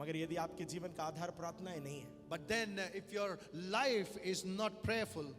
मगर यदि आपके जीवन का आधार प्रार्थनाएं नहीं है, But then if your life is not prayerful,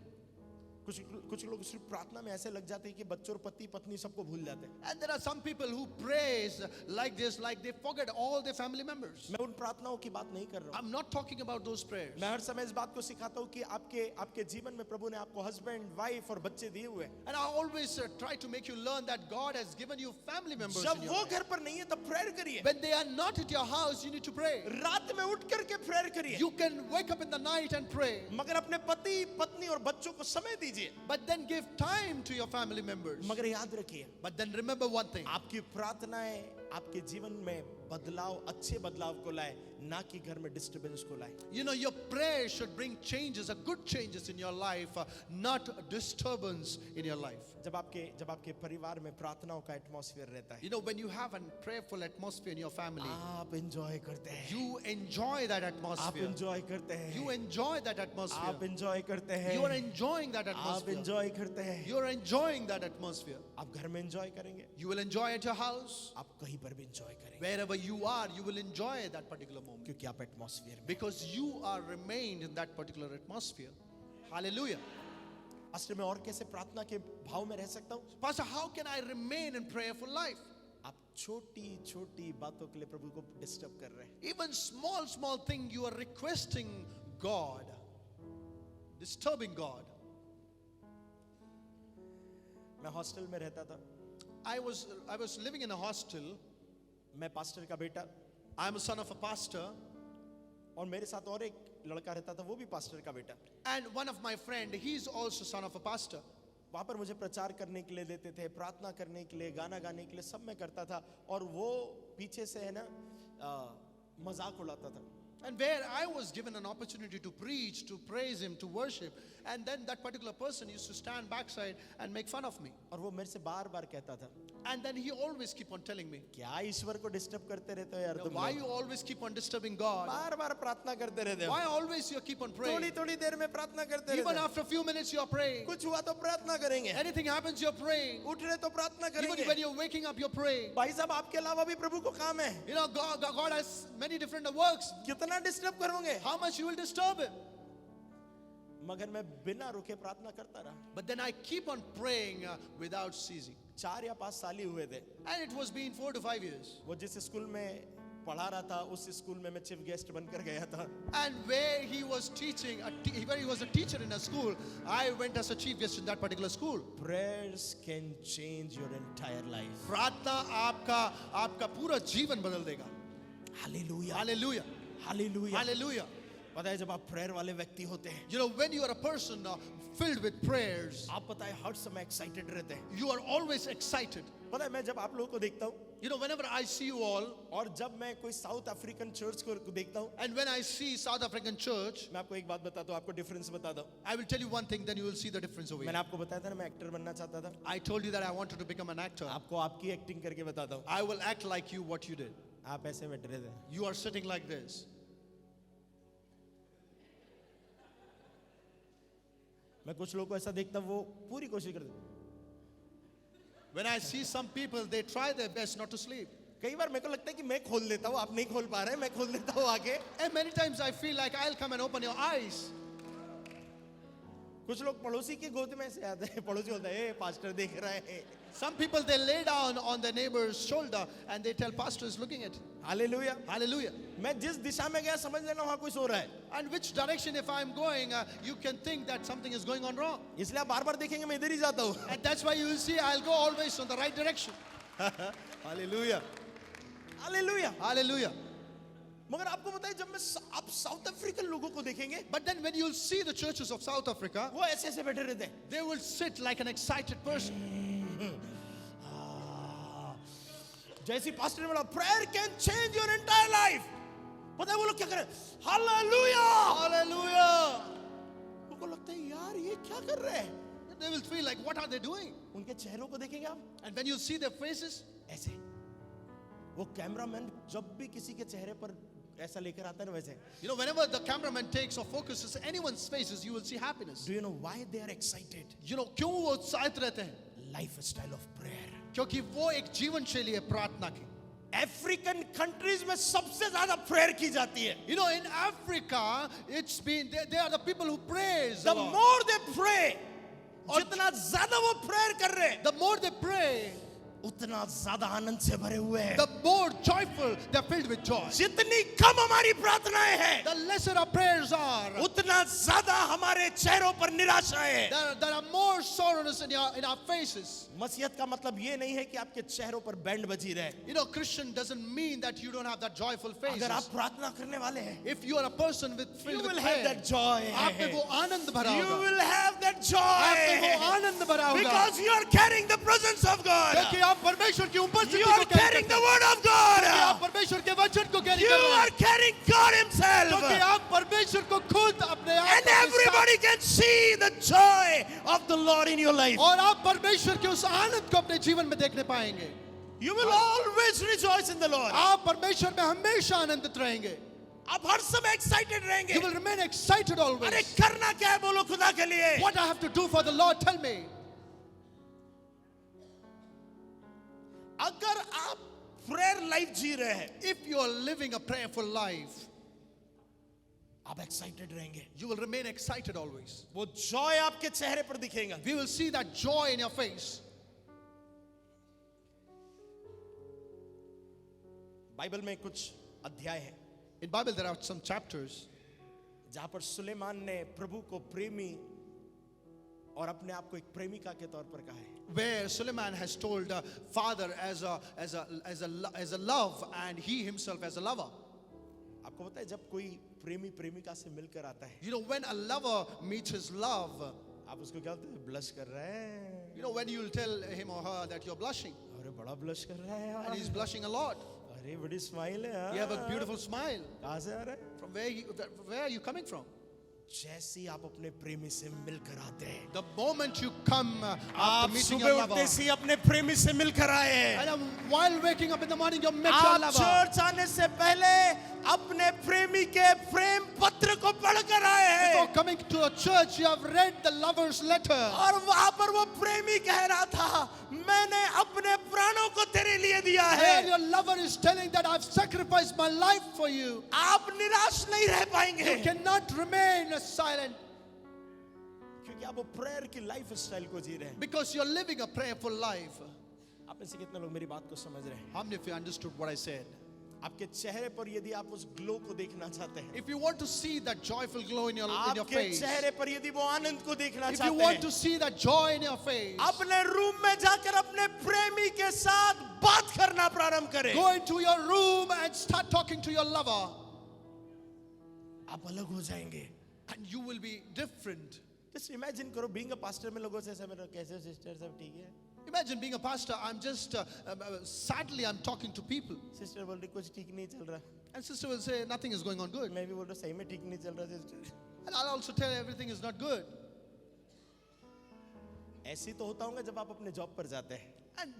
कुछ लोग सिर्फ प्रार्थना में ऐसे लग जाते हैं कि बच्चों और पति पत्नी सबको भूल जाते हैं। and there are some people who prays like this, like they forget all their family members. मैं उन प्रार्थनाओं की बात नहीं कर रहा हूँ। I'm not talking about those prayers. मैं हर समय इस बात को सिखाता हूँ कि आपके जीवन में प्रभु ने आपको हस्बैंड, वाइफ और बच्चे दिए हुए हैं। And I always try to make you learn that God has given you family members. जब in your वो life. घर पर नहीं है तब प्रेयर करिए। When they are not at your house, you need to pray. रात में उठ करके प्रेयर करिए। You can wake up in the night and pray. मगर अपने पति, पत्नी और बच्चों को समय दीजिए। But then give time to your family members. मगर याद रखिए, But then remember one thing. आपकी प्रार्थनाएं आपके जीवन में बदलाव, अच्छे बदलाव को लाए, ना कि घर में डिस्टर्बेंस को लाए। You know, your prayer should bring changes, good changes in your life, not disturbance in your life. जब आपके परिवार में प्रार्थनाओं का एटमॉस्फेयर रहता है, You know, when you have a prayerful atmosphere in your family, आप एंजॉय करते हैं, you enjoy that आप atmosphere. एंजॉय करते हैं, You enjoy that आप atmosphere. एंजॉय करते हैं, You are enjoying that आप atmosphere. एंजॉय करते हैं। You are enjoying that atmosphere. आप घर में एंजॉय करेंगे, You will enjoy at your house. आप कहीं पर भी एंजॉय करेंगे, Wherever you are, you will enjoy that particular moment. क्योंकि आप एटमॉस्फेयर में। Because you are remained in that particular atmosphere. Hallelujah. Pastor, मैं और कैसे प्रार्थना के भाव में रह सकता हूँ? Pastor, how can I remain in prayerful life? आप छोटी छोटी बातों के लिए प्रभु को डिस्टर्ब कर रहे हैं। Even small thing you are requesting God, disturbing God. मैं हॉस्टल में रहता था, I was living in a hostel. मैं पास्टर का बेटा, I'm a son of a pastor, और मेरे साथ और एक लड़का रहता था, वो भी पास्टर का बेटा। and one of my friend, he's also son of a pastor. वहाँ पर मुझे प्रचार करने के लिए देते थे, प्रार्थना करने के लिए, गाना गाने के लिए, सब मैं करता था, और वो पीछे से है ना मजाक उड़ाता था। And where I was given an opportunity to preach, to praise him, to worship, and then that particular person used to stand backside and make fun of me. और वो मेरे से बार बार कहता था, And then he always keep on telling me, क्या ईश्वर को disturb करते रहते हो यार तुम why लोग? you always keep on disturbing God? बार बार प्रार्थना करते रहते हो, Why always you keep on थोड़ी praying? थोड़ी देर में प्रार्थना करते रहते Even हो, after a few minutes you are praying. कुछ हुआ तो प्रार्थना करेंगे, Anything happens you're praying. उठ रहे तो प्रार्थना Even करेंगे। when you're waking up you're praying. भाई साहब, आपके अलावा भी प्रभु को काम है, You know, God has many different works. कितना डिस्टर्ब करोगे? How much you will disturb him? मगर मैं बिना रुके प्रार्थना करता रहा। But then I keep on praying without ceasing. 4 या 5 साल ही हुए थे। And it was been 4 to 5 years. वो जिस स्कूल में पढ़ा रहा था, उस स्कूल में मैं चीफ गेस्ट बनकर गया था। And where he was teaching, where he was a teacher in a school, I went as a chief guest in that particular school. Prayers can change your entire life. प्रार्थना आपका पूरा जीवन बदल देगा. Hallelujah. Hallelujah. Hallelujah. Hallelujah. पता है, जब आप प्रेयर वाले व्यक्ति होते हैं, You know, when you are a person filled with prayers, आप पता है हर समय एक्साइटेड रहते हैं। you are always excited. पता है, मैं जब आप लोगों को देखता हूँ, You know, whenever I see you all, और जब मैं कोई साउथ अफ्रीकन चर्च को देखता हूँ, and when I see South African church, मैं आपको एक बात बताता हूँ, आपको डिफरेंस बताता हूँ। I will tell you one thing, then you will see the difference over मैंने here. आपको बताया था ना, मैं एक्टर बनना चाहता था। I told you that I wanted to become an actor. आपको आपकी एक्टिंग करके बताता हूँ। I will act like you, what you did. आप ऐसे बैठ रहे थे, You are sitting like this. मैं कुछ लोगों को ऐसा देखता हूँ, वो पूरी कोशिश करते। When I see some people, they try their best not to sleep. कई बार मेरे को लगता है कि मैं खोल देता हूँ, आप नहीं खोल पा रहे, मैं खोल देता हूँ आगे। And many times I feel like I'll come and open your eyes. कुछ लोग पड़ोसी की गोद में से आते हैं, पड़ोसी होता है, ए पास्टर देख रहा है। Some people, they lay down on their neighbor's shoulder and they tell, Pastor is looking at. Hallelujah. Hallelujah. मैं जिस दिशा में गया समझ लेना वहाँ कुछ हो रहा है, And which direction if I'm going, you can think that something is going on wrong. इसलिए आप बार बार देखेंगे मैं इधर ही जाता हूँ। And that's why you will see I'll go always on the right direction. Hallelujah, hallelujah. Hallelujah. मगर आपको पता है, जब मैं आप साउथ अफ्रीकन लोगों को देखेंगे, But then when you'll see the churches of South Africa, वो ऐसे ऐसे बैठे रहते हैं। they will sit like an excited person. जैसी पास्टर ने बोला, prayer can change your entire life, पता है वो लोग क्या करें? Hallelujah, Hallelujah. उनको लगता है यार ये क्या कर रहे हैं। They will feel like, what are they doing? उनके चेहरों को देखेंगे आप, And when you see their faces, ऐसे। वो कैमरामैन जब भी किसी के चेहरे पर ऐसा लेकर आता है ना, वैसे। you know, whenever the cameraman takes or focuses anyone's faces, you will see happiness. Do you know why they are excited? You know, क्यों वो उत्साहित रहते हैं? Lifestyle of prayer. क्योंकि वो एक जीवन शैली है प्रार्थना की. अफ्रीकन कंट्रीज में सबसे ज्यादा प्रेयर की जाती है. You know, in Africa, it's been, they are the people who praise The the Lord. more they pray, जितना ज्यादा वो प्रेयर कर रहे हैं, The more they pray, उतना ज्यादा आनंद से भरे हुए हैं. the more joyful, they're filled with joy. जितनी कम हमारी प्रार्थनाएं हैं, The lesser our prayers are, उतना ज्यादा हमारे चेहरों पर निराशाएं हैं. there are more sorrows in our faces. मसीहत का मतलब ये नहीं है कि आपके चेहरों पर बैंड बजी रहे. You know, Christian doesn't mean that you don't have that joyful faces. अगर आप प्रार्थना करने वाले हैं, If you are a person with you filled will with have prayer, that joy. आप में वो आनंद भरा You होगा. will have that आप में वो joy. आनंद भरा होगा. Because you are carrying the presence of God. क्योंकि आप परमेश्वर की उपस्थिति You को are carry carrying करते the हैं. word of क्योंकि आप God. परमेश्वर के वचन को कैरी You कर रहे are हैं. carrying God क्योंकि Himself. आप परमेश्वर को खुद अपने आप And के साथ- everybody can see the joy of the Lord in your life. और आप परमेश्वर के उस आनंद को अपने जीवन में देखने पाएंगे. You will always rejoice in the Lord. आप परमेश्वर में हमेशा आनंदित रहेंगे. आप हर समय excited You रहेंगे. will remain excited अरे always. करना क्या है बोलो खुदा के लिए. What I have to do for the Lord, tell me. अगर आप prayer life जी रहे हैं, If you are living a prayerful life, आप excited रहेंगे. you will remain excited always. वो joy आपके चेहरे पर दिखेगा. We will see that joy in your face. Bible में कुछ अध्याय है In Bible there are some chapters जहां पर सुलेमान ने प्रभु को प्रेमी और अपने आप को एक प्रेमिका के तौर पर कहा है. where Suleiman has told father as a love and he himself as a lover. आपको पता है जब कोई प्रेमी प्रेमिका से मिलकर आता है, You know, when a lover meets his love, आप उसको क्या बोलते हैं? ब्लश कर रहे हैं. you know, when you'll tell him or her that you're blushing, अरे बड़ा ब्लश कर रहा है and he's यार. blushing a lot. अरे बड़ी स्माइल है यार. You have a beautiful smile. कहाँ से आ रहा है? From where are you coming from? जैसे ही आप अपने प्रेमी से मिलकर आते हैं, The moment you come after आप meeting सुबह your lover, उठते ही अपने प्रेमी से मिलकर आए हैं. and while waking up in the morning, you met your आप lover. चर्च आने से पहले अपने प्रेमी के प्रेम पत्र को पढ़कर आए Before हैं. coming to a church, you have read the lover's letter. और वहां पर वो प्रेमी कह रहा था, मैंने अपने प्राणों को तेरे लिए दिया Where है. your lover is telling that I've sacrificed my life for you. आप निराश नहीं रह You पाएंगे cannot remain silent क्योंकि आप वो प्रेयर की लाइफ स्टाइल को जी रहे हैं. because you're living a prayerful life. आप में से कितने लोग मेरी बात को समझ रहे हैं? How many of you understood what I said? आपके चेहरे पर यदि आप उस ग्लो को देखना चाहते हैं, If you want to see that joyful glow in your आपके face, चेहरे पर यदि वो आनंद को देखना if you चाहते want हैं, to see that joy in your face, अपने रूम में जाकर अपने प्रेमी के साथ बात करना प्रारंभ करें. go into your room and start talking to your lover, आप अलग हो जाएंगे. and you will be different. Just imagine करो बीइंग अ पास्टर में लोगों से ऐसा मेरा कैसे सिस्टर सब ठीक है? Imagine being a pastor. I'm just sadly I'm talking to people, sister बोल रही कुछ ठीक नहीं चल रहा. and sister will say nothing is going on good, मैं भी बोल रहा सही में ठीक नहीं चल रहा sister. and I'll also tell her everything is not good. ऐसे तो होता होगा जब आप अपने जॉब पर जाते हैं. And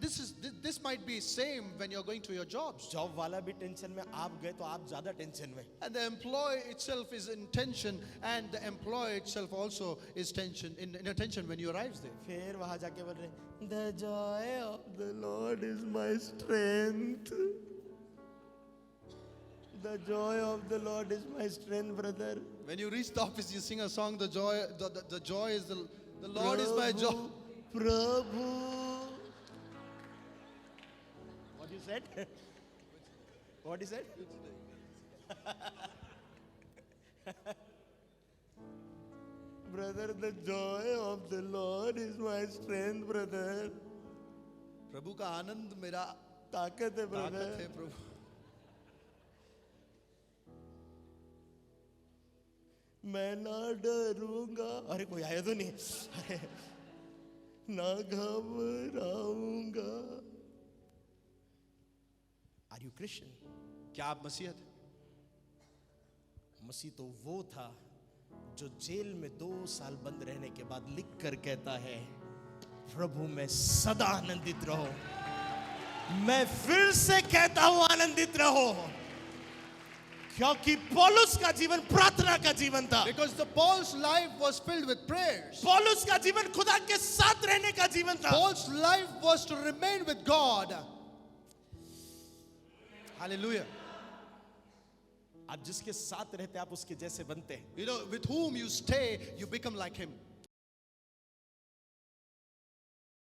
this might be same when you're going to your jobs. Job वाला भी टेंशन में, आप गए तो आप ज्यादा टेंशन में. And the employee itself is in tension, and the employee itself also is in a tension when you arrives there. फिर वहां जाके बोल रहे, The joy of the Lord is my strength. The joy of the Lord is my strength, brother. When you reach the office, you sing a song. The joy is the Lord is my joy. Prabhu. What you said? What you said? Brother, the joy of the Lord is my strength, brother. प्रभु का आनंद मेरा ताकत है, brother. ताकत है प्रभु. मैं ना डरूंगा. अरे कोई आया तो नहीं. अरे ना घबराऊंगा. Are you Christian? क्या आप मसीहत? मसीह तो वो था जो जेल में 2 साल बंद रहने के बाद लिख कर कहता है, प्रभु में सदा आनंदित रहो. मैं फिर से कहता हूं आनंदित रहो, क्योंकि पौलुस का जीवन प्रार्थना का जीवन था. Because Paul's life was filled with prayers. पौलुस का जीवन खुदा के साथ रहने का जीवन था. Paul's life was to remain with God. Hallelujah. आप जिसके साथ रहते हैं आप उसके जैसे बनते हैं. You know, with whom you stay, you become like him.